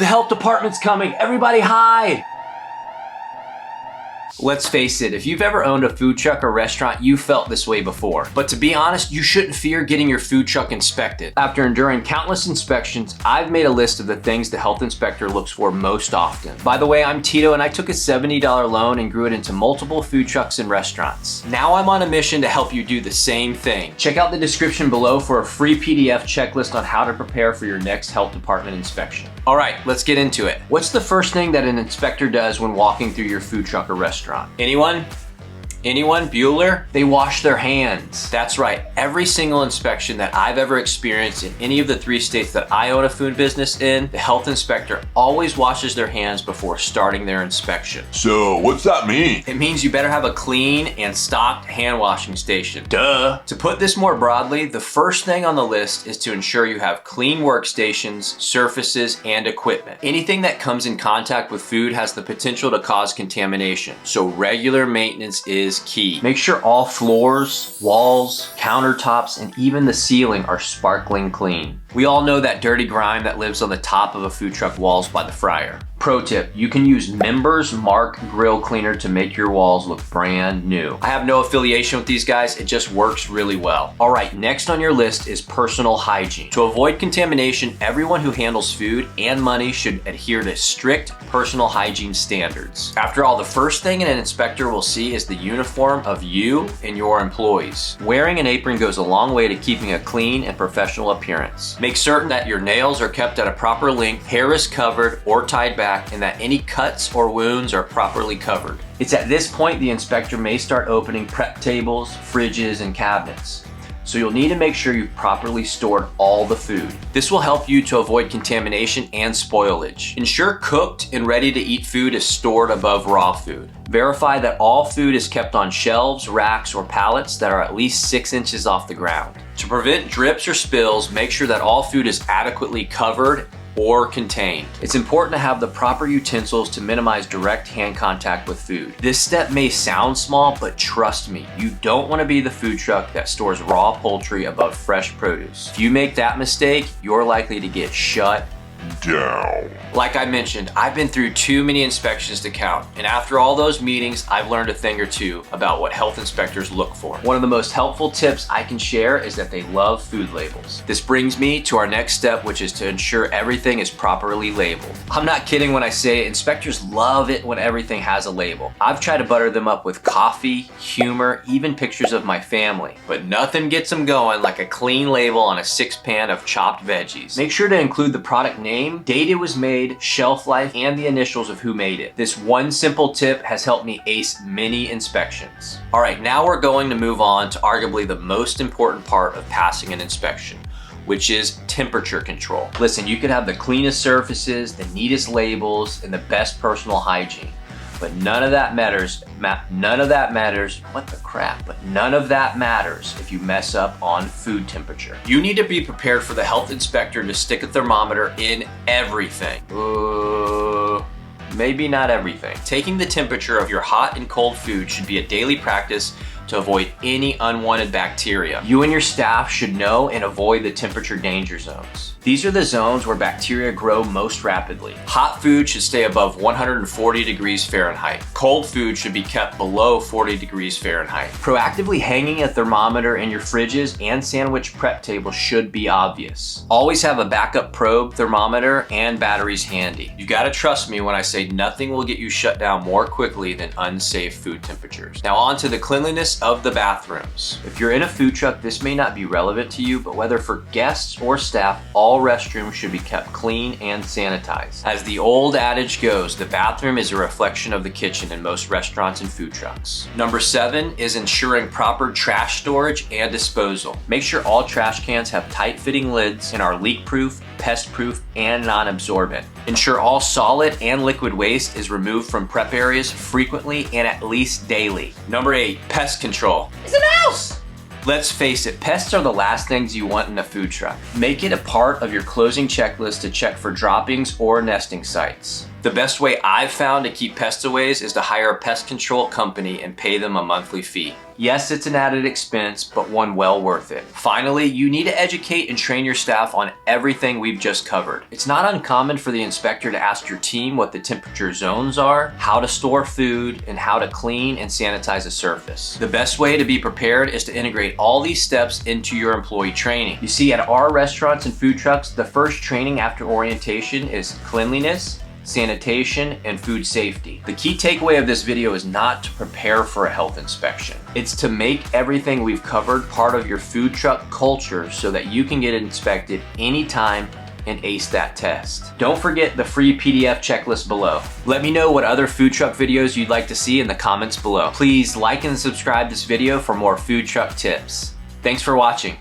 The health department's coming. Everybody hide. Let's face it, if you've ever owned a food truck or restaurant, you felt this way before. But to be honest, you shouldn't fear getting your food truck inspected. After enduring countless inspections, I've made a list of the things the health inspector looks for most often. By the way, I'm Tito and I took a $70 loan and grew it into multiple food trucks and restaurants. Now I'm on a mission to help you do the same thing. Check out the description below for a free PDF checklist on how to prepare for your next health department inspection. All right, let's get into it. What's the first thing that an inspector does when walking through your food truck or restaurant? Anyone? Bueller? They wash their hands. That's right. Every single inspection that I've ever experienced in any of the 3 states that I own a food business in, the health inspector always washes their hands before starting their inspection. So what's that mean? It means you better have a clean and stocked hand washing station. Duh. To put this more broadly, the first thing on the list is to ensure you have clean workstations, surfaces, and equipment. Anything that comes in contact with food has the potential to cause contamination, so regular maintenance is key. Make sure all floors, walls, countertops, and even the ceiling are sparkling clean. We all know that dirty grime that lives on the top of a food truck walls by the fryer. Pro tip, you can use Members Mark Grill Cleaner to make your walls look brand new. I have no affiliation with these guys, it just works really well. All right, next on your list is personal hygiene. To avoid contamination, everyone who handles food and money should adhere to strict personal hygiene standards. After all, the first thing an inspector will see is the uniform of you and your employees. Wearing an apron goes a long way to keeping a clean and professional appearance. Make certain that your nails are kept at a proper length, hair is covered or tied back, and that any cuts or wounds are properly covered. It's at this point the inspector may start opening prep tables, fridges, and cabinets. So you'll need to make sure you've properly stored all the food. This will help you to avoid contamination and spoilage. Ensure cooked and ready to eat food is stored above raw food. Verify that all food is kept on shelves, racks, or pallets that are at least 6 inches off the ground. To prevent drips or spills, make sure that all food is adequately covered or contained. It's important to have the proper utensils to minimize direct hand contact with food. This step may sound small, but trust me, you don't want to be the food truck that stores raw poultry above fresh produce. If you make that mistake, you're likely to get shut down. Like I mentioned, I've been through too many inspections to count, and after all those meetings, I've learned a thing or two about what health inspectors look for. One of the most helpful tips I can share is that they love food labels. This brings me to our next step, which is to ensure everything is properly labeled. I'm not kidding when I say inspectors love it when everything has a label. I've tried to butter them up with coffee, humor, even pictures of my family, but nothing gets them going like a clean label on a 6-pan of chopped veggies. Make sure to include the product name, date it was made, shelf life, and the initials of who made it. This one simple tip has helped me ace many inspections. All right, now we're going to move on to arguably the most important part of passing an inspection, which is temperature control. Listen, you could have the cleanest surfaces, the neatest labels, and the best personal hygiene, but none of that matters. None of that matters if you mess up on food temperature. You need to be prepared for the health inspector to stick a thermometer in everything. Maybe not everything. Taking the temperature of your hot and cold food should be a daily practice to avoid any unwanted bacteria. You and your staff should know and avoid the temperature danger zones. These are the zones where bacteria grow most rapidly. Hot food should stay above 140 degrees Fahrenheit. Cold food should be kept below 40 degrees Fahrenheit. Proactively hanging a thermometer in your fridges and sandwich prep tables should be obvious. Always have a backup probe, thermometer, and batteries handy. You gotta trust me when I say nothing will get you shut down more quickly than unsafe food temperatures. Now on to the cleanliness of the bathrooms. If you're in a food truck, this may not be relevant to you, but whether for guests or staff, all restrooms should be kept clean and sanitized. As the old adage goes, the bathroom is a reflection of the kitchen in most restaurants and food trucks. Number 7 is ensuring proper trash storage and disposal. Make sure all trash cans have tight-fitting lids and are leak-proof, pest-proof, and non-absorbent. Ensure all solid and liquid waste is removed from prep areas frequently and at least daily. Number 8, pest control. It's a mouse! Let's face it, pests are the last things you want in a food truck. Make it a part of your closing checklist to check for droppings or nesting sites. The best way I've found to keep pests away is to hire a pest control company and pay them a monthly fee. Yes, it's an added expense, but one well worth it. Finally, you need to educate and train your staff on everything we've just covered. It's not uncommon for the inspector to ask your team what the temperature zones are, how to store food, and how to clean and sanitize a surface. The best way to be prepared is to integrate all these steps into your employee training. You see, at our restaurants and food trucks, the first training after orientation is cleanliness, sanitation, and food safety. The key takeaway of this video is not to prepare for a health inspection. It's to make everything we've covered part of your food truck culture so that you can get inspected anytime and ace that test. Don't forget the free PDF checklist below. Let me know what other food truck videos you'd like to see in the comments below. Please like and subscribe this video for more food truck tips. Thanks for watching.